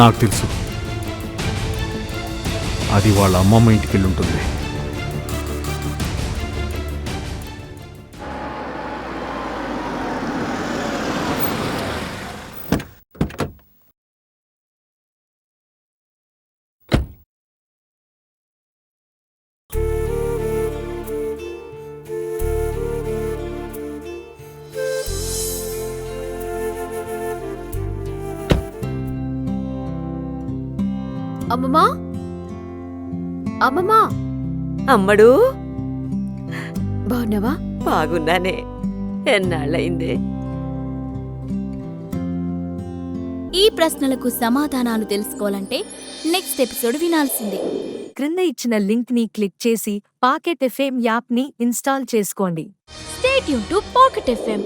నాకు తెలుసు, అది వాళ్ళ అమ్మమ్మ ఇంటికి వెళ్ళి ఉంటుంది. అమ్మమ్మా, అమ్మమ్మా, అమ్మడు బాగున్నావా? బాగున్నానే. ఎన్నాళ్ళయిందే? ఈ ప్రశ్నలకు సమాధానాలు తెలుసుకోవాలంటే నెక్స్ట్ ఎపిసోడ్ వినాల్సిందే. క్రింద ఇచ్చిన లింక్ ని క్లిక్ చేసి పాకెట్ ఎఫ్ఎం యాప్ ని ఇన్స్టాల్ చేసుకోండి. Stay tune to pocket FM.